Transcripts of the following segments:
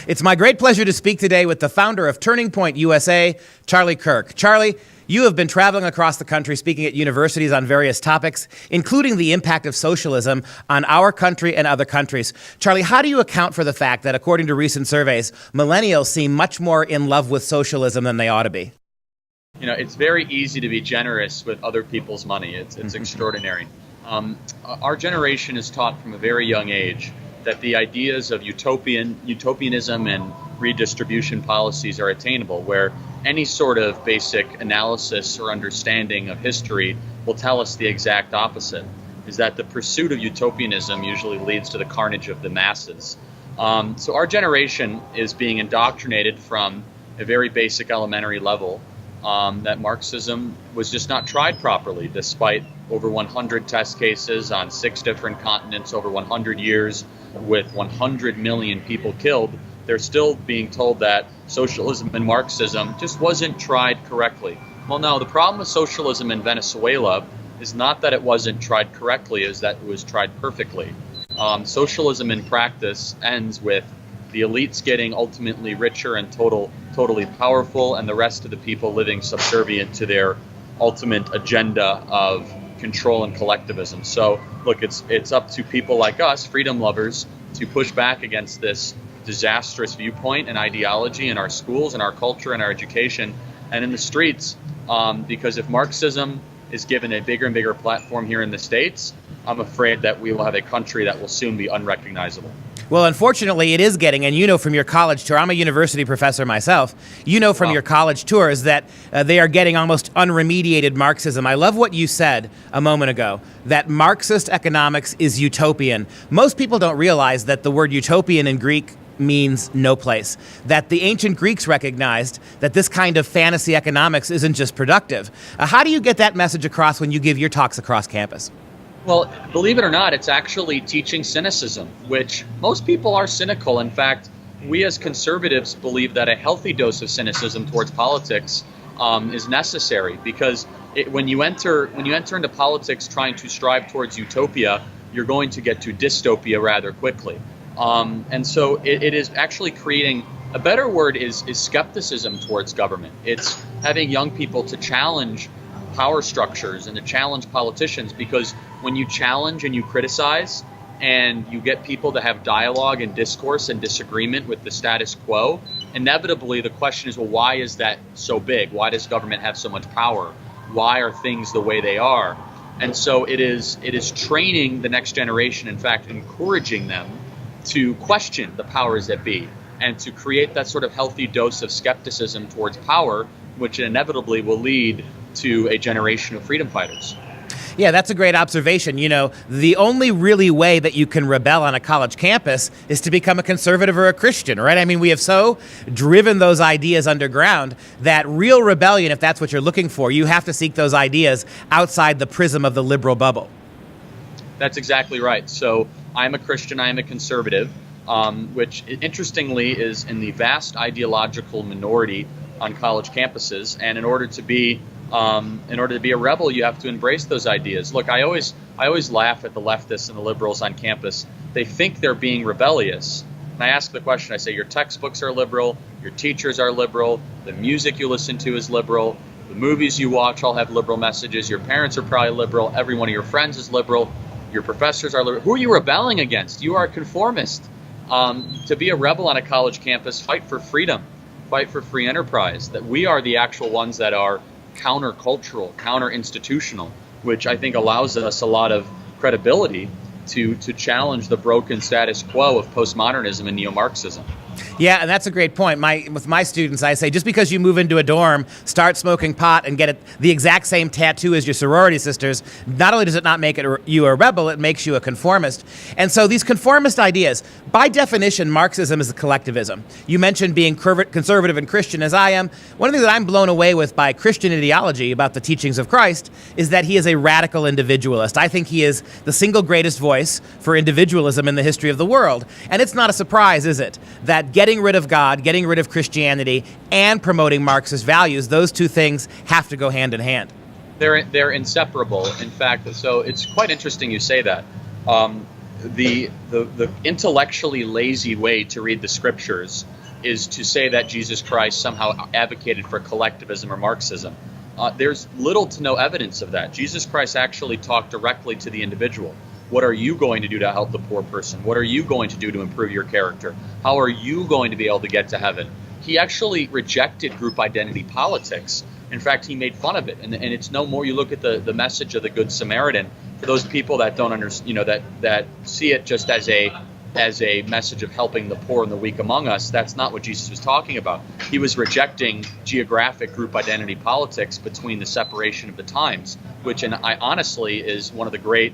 It's my great pleasure to speak today with the founder of Turning Point USA, Charlie Kirk. Charlie, you have been traveling across the country speaking at universities on various topics, including the impact of socialism on our country and other countries. Charlie, how do you account for the fact that, according to recent surveys, millennials seem much more in love with socialism than they ought to be? You know, it's very easy to be generous with other people's money. It's extraordinary. Our generation is taught from a very young age that the ideas of utopianism and redistribution policies are attainable, where any sort of basic analysis or understanding of history will tell us the exact opposite, is that the pursuit of utopianism usually leads to the carnage of the masses. So our generation is being indoctrinated from a very basic elementary level that Marxism was just not tried properly, despite over 100 test cases on 6 different continents over 100 years with 100 million people killed. They're still being told that socialism and Marxism just wasn't tried correctly. Well, no, the problem with socialism in Venezuela is not that it wasn't tried correctly, is that it was tried perfectly. Socialism in practice ends with the elites getting ultimately richer and totally powerful, and the rest of the people living subservient to their ultimate agenda of control and collectivism. So, look, it's up to people like us, freedom lovers, to push back against this disastrous viewpoint and ideology in our schools and our culture and our education and in the streets, because if Marxism is given a bigger and bigger platform here in the States, I'm afraid that we will have a country that will soon be unrecognizable. Well, unfortunately, it is getting, and you know from your college tour, I'm a university professor myself, you know from your college tours that they are getting almost unremediated Marxism. I love what you said a moment ago, that Marxist economics is utopian. Most people don't realize that the word utopian in Greek means no place, that the ancient Greeks recognized that this kind of fantasy economics isn't just productive. How do you get that message across when you give your talks across campus? Well, believe it or not, it's actually teaching cynicism, which most people are cynical. In fact, we as conservatives believe that a healthy dose of cynicism towards politics is necessary, because when you enter into politics trying to strive towards utopia, you're going to get to dystopia rather quickly. And so it is actually creating, a better word is skepticism towards government. It's having young people to challenge power structures and to challenge politicians, because when you challenge and you criticize and you get people to have dialogue and discourse and disagreement with the status quo, inevitably the question is, well, why is that so big? Why does government have so much power? Why are things the way they are? And so it is training the next generation, in fact, encouraging them to question the powers that be and to create that sort of healthy dose of skepticism towards power, which inevitably will lead to a generation of freedom fighters. Yeah, that's a great observation. You know, the only really way that you can rebel on a college campus is to become a conservative or a Christian, right? I mean, we have so driven those ideas underground that real rebellion, if that's what you're looking for, you have to seek those ideas outside the prism of the liberal bubble. That's exactly right. So I'm a Christian, I am a conservative, which interestingly is in the vast ideological minority on college campuses. And in order to be a rebel, you have to embrace those ideas. Look, I always laugh at the leftists and the liberals on campus. They think they're being rebellious. And I ask the question, I say, your textbooks are liberal, your teachers are liberal, the music you listen to is liberal, the movies you watch all have liberal messages, your parents are probably liberal, every one of your friends is liberal, your professors are liberal. Who are you rebelling against? You are a conformist. To be a rebel on a college campus, fight for freedom, fight for free enterprise, that we are the actual ones that are counter-cultural, counter-institutional, which I think allows us a lot of credibility to challenge the broken status quo of postmodernism and neo-Marxism. Yeah, and that's a great point. With my students, I say, just because you move into a dorm, start smoking pot, and get the exact same tattoo as your sorority sisters, not only does it not make you a rebel, it makes you a conformist. And so these conformist ideas, by definition, Marxism is a collectivism. You mentioned being conservative and Christian, as I am. One of the things that I'm blown away with by Christian ideology about the teachings of Christ is that he is a radical individualist. I think he is the single greatest voice for individualism in the history of the world. And it's not a surprise, is it, that getting rid of God, getting rid of Christianity, and promoting Marxist values, those two things have to go hand in hand. They're inseparable. In fact, so it's quite interesting you say that. The intellectually lazy way to read the scriptures is to say that Jesus Christ somehow advocated for collectivism or Marxism. There's little to no evidence of that. Jesus Christ actually talked directly to the individual. What are you going to do to help the poor person? What are you going to do to improve your character? How are you going to be able to get to heaven? He actually rejected group identity politics. In fact, he made fun of it. And it's no more, you look at the message of the Good Samaritan, for those people that don't understand, that see it just as a message of helping the poor and the weak among us, that's not what Jesus was talking about. He was rejecting geographic group identity politics between the separation of the times, which I honestly is one of the great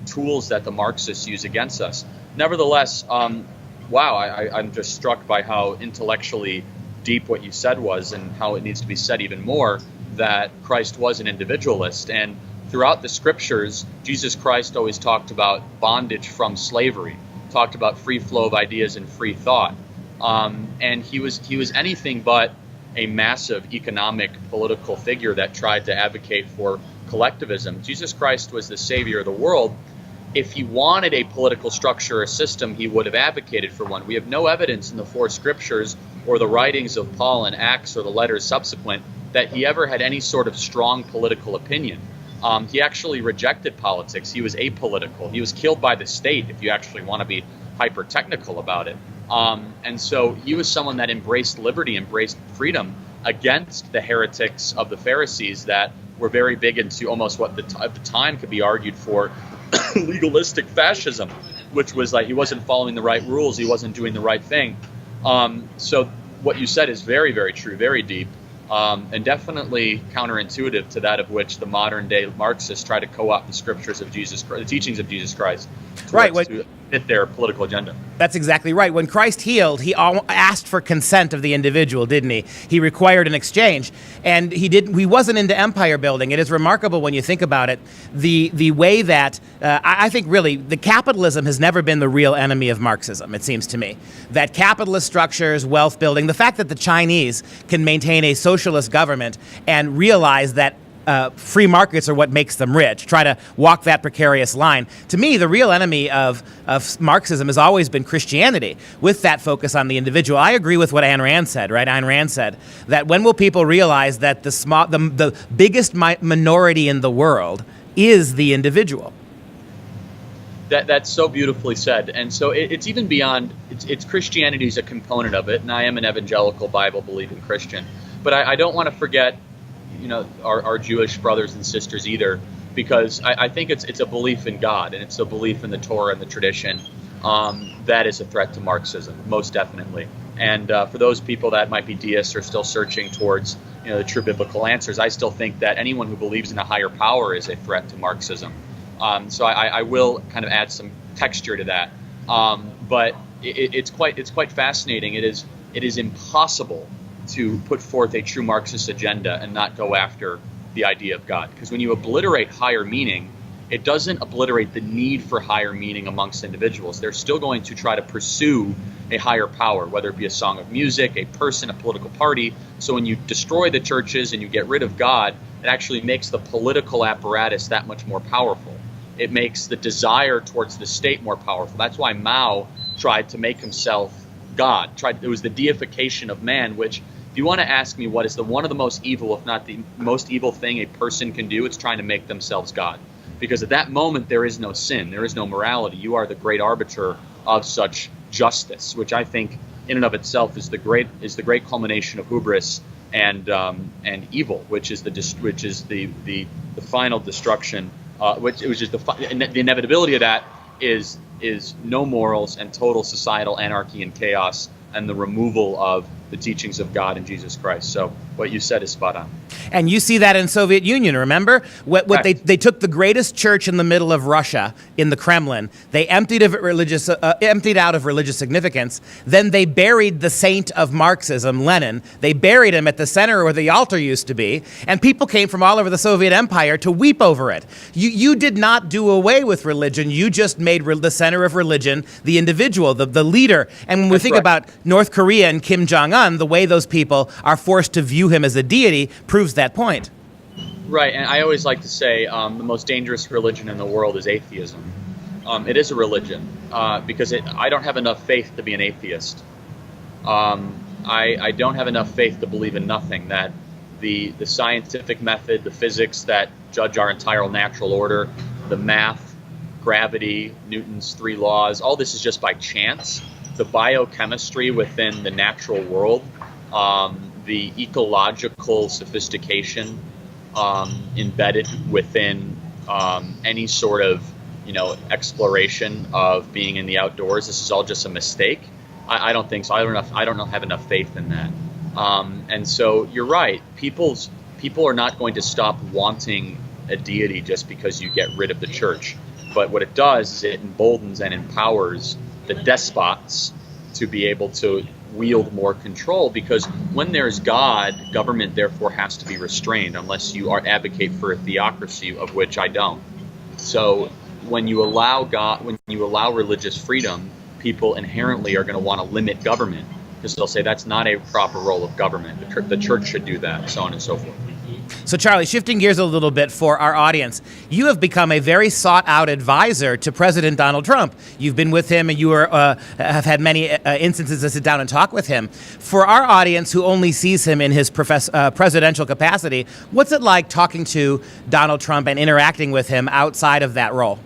tools that the Marxists use against us. Nevertheless, wow, I'm just struck by how intellectually deep what you said was, and how it needs to be said even more, that Christ was an individualist. And throughout the scriptures, Jesus Christ always talked about bondage from slavery, talked about free flow of ideas and free thought. And he was anything but a massive economic, political figure that tried to advocate for collectivism. Jesus Christ was the savior of the world. If he wanted a political structure or system, he would have advocated for one. We have no evidence in the four scriptures or the writings of Paul in Acts or the letters subsequent that he ever had any sort of strong political opinion. He actually rejected politics. He was apolitical. He was killed by the state, if you actually want to be hyper-technical about it. And so he was someone that embraced liberty, embraced freedom against the heretics of the Pharisees that were very big into almost what at the time could be argued for legalistic fascism, which was like he wasn't following the right rules, he wasn't doing the right thing. So what you said is very, very true, very deep, and definitely counterintuitive to that of which the modern day Marxists try to co-opt the scriptures of Jesus Christ, the teachings of Jesus Christ, to fit their political agenda. That's exactly right. When Christ healed, he asked for consent of the individual, didn't he? He required an exchange, and he wasn't into empire building. It is remarkable when you think about it, the way that I think really the capitalism has never been the real enemy of Marxism. It seems to me that capitalist structures, wealth building, the fact that the Chinese can maintain a socialist government and realize that free markets are what makes them rich, try to walk that precarious line. To me, the real enemy of Marxism has always been Christianity, with that focus on the individual. I agree with what Ayn Rand said, right? Ayn Rand said that when will people realize that the biggest minority in the world is the individual? That's so beautifully said. And so it's even beyond, it's Christianity is a component of it, and I am an evangelical Bible-believing Christian. But I don't want to forget our Jewish brothers and sisters either, because I think it's a belief in God, and it's a belief in the Torah and the tradition that is a threat to Marxism, most definitely. And for those people that might be deists or still searching towards the true biblical answers, I still think that anyone who believes in a higher power is a threat to Marxism. So I will kind of add some texture to that. But it's quite fascinating. It is impossible to put forth a true Marxist agenda and not go after the idea of God. Because when you obliterate higher meaning, it doesn't obliterate the need for higher meaning amongst individuals. They're still going to try to pursue a higher power, whether it be a song of music, a person, a political party. So when you destroy the churches and you get rid of God, it actually makes the political apparatus that much more powerful. It makes the desire towards the state more powerful. That's why Mao tried to make himself God. It was the deification of man, which, if you want to ask me what is one of the most evil, if not the most evil thing a person can do, it's trying to make themselves God. Because at that moment, there is no sin, there is no morality. You are the great arbiter of such justice, which I think in and of itself is the great culmination of hubris and evil, which is the final destruction. Which is the inevitability of that is no morals and total societal anarchy and chaos, and the removal of the teachings of God and Jesus Christ. So what you said is spot on. And you see that in Soviet Union, remember? They took the greatest church in the middle of Russia, in the Kremlin. They emptied out of religious significance. Then they buried the saint of Marxism, Lenin. They buried him at the center where the altar used to be. And people came from all over the Soviet Empire to weep over it. You did not do away with religion. You just made the center of religion the individual, the leader. And when we think about North Korea and Kim Jong-un, the way those people are forced to view him as a deity proves that point. Right, and I always like to say the most dangerous religion in the world is atheism. It is a religion because I don't have enough faith to be an atheist. I don't have enough faith to believe in nothing, that the scientific method, the physics that judge our entire natural order, the math, gravity, Newton's 3 laws, all this is just by chance. The biochemistry within the natural world, the ecological sophistication embedded within any sort of exploration of being in the outdoors. This is all just a mistake. I don't think so. I don't have enough faith in that. And so you're right. People are not going to stop wanting a deity just because you get rid of the church. But what it does is it emboldens and empowers the despots to be able to wield more control, because when there's God, government therefore has to be restrained unless you advocate for a theocracy, of which I don't. So when you allow religious freedom, people inherently are going to want to limit government, because they'll say that's not a proper role of government. The church should do that, so on and so forth. So, Charlie, shifting gears a little bit for our audience, you have become a very sought-out advisor to President Donald Trump. You've been with him, and you have had many instances to sit down and talk with him. For our audience who only sees him in his presidential capacity, what's it like talking to Donald Trump and interacting with him outside of that role?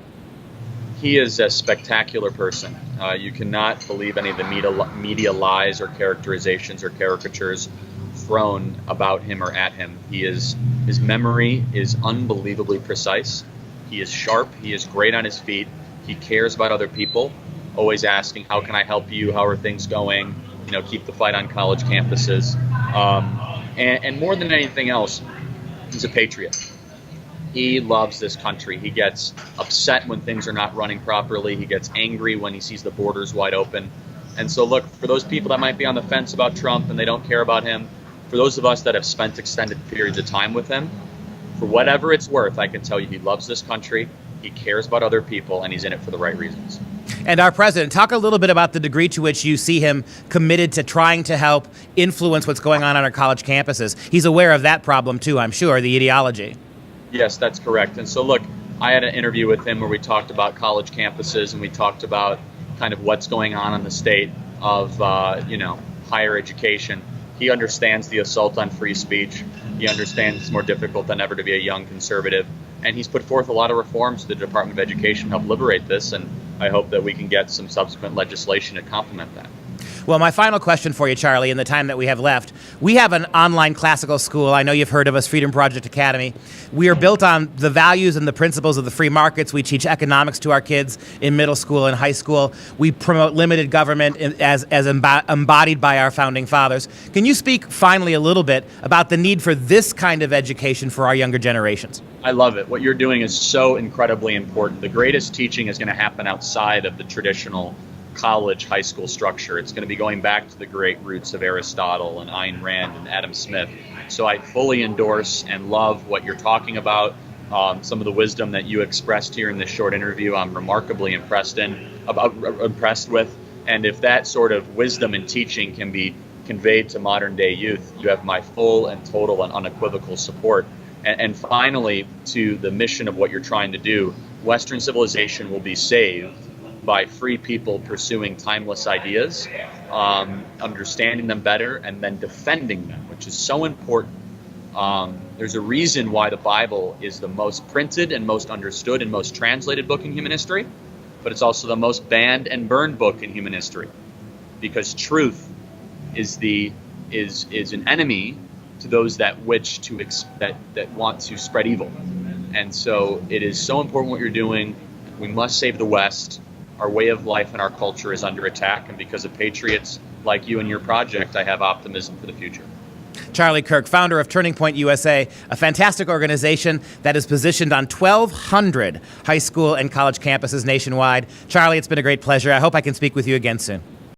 He is a spectacular person. You cannot believe any of the media lies or characterizations or caricatures thrown about him or at him. His memory is unbelievably precise. He is sharp. He is great on his feet. He cares about other people, always asking, how can I help you? How are things going? Keep the fight on college campuses. And more than anything else, he's a patriot. He loves this country. He gets upset when things are not running properly. He gets angry when he sees the borders wide open. And so look, for those people that might be on the fence about Trump and they don't care about him, for those of us that have spent extended periods of time with him, for whatever it's worth, I can tell you he loves this country, he cares about other people, and he's in it for the right reasons. And our president, talk a little bit about the degree to which you see him committed to trying to help influence what's going on our college campuses. He's aware of that problem too, I'm sure, the ideology. Yes, that's correct. And so look, I had an interview with him where we talked about college campuses, and we talked about kind of what's going on in the state of higher education. He understands the assault on free speech. He understands it's more difficult than ever to be a young conservative. And he's put forth a lot of reforms to the Department of Education to help liberate this, and I hope that we can get some subsequent legislation to complement that. Well, my final question for you, Charlie, in the time that we have left. We have an online classical school. I know you've heard of us, FreedomProject Academy. We are built on the values and the principles of the free markets. We teach economics to our kids in middle school and high school. We promote limited government as embodied by our founding fathers. Can you speak finally a little bit about the need for this kind of education for our younger generations? I love it. What you're doing is so incredibly important. The greatest teaching is going to happen outside of the traditional college high school structure. It's going to be going back to the great roots of Aristotle and Ayn Rand and Adam Smith. So I fully endorse and love what you're talking about. Some of the wisdom that you expressed here in this short interview, I'm remarkably impressed with. And if that sort of wisdom and teaching can be conveyed to modern day youth, you have my full and total and unequivocal support. And finally, to the mission of what you're trying to do, Western civilization will be saved by free people pursuing timeless ideas, understanding them better, and then defending them, which is so important. There's a reason why the Bible is the most printed and most understood and most translated book in human history, but it's also the most banned and burned book in human history, because truth is an enemy to those that want to spread evil. And so it is so important what you're doing. We must save the West. Our way of life and our culture is under attack, and because of patriots like you and your project, I have optimism for the future. Charlie Kirk, founder of Turning Point USA, a fantastic organization that is positioned on 1,200 high school and college campuses nationwide. Charlie, it's been a great pleasure. I hope I can speak with you again soon.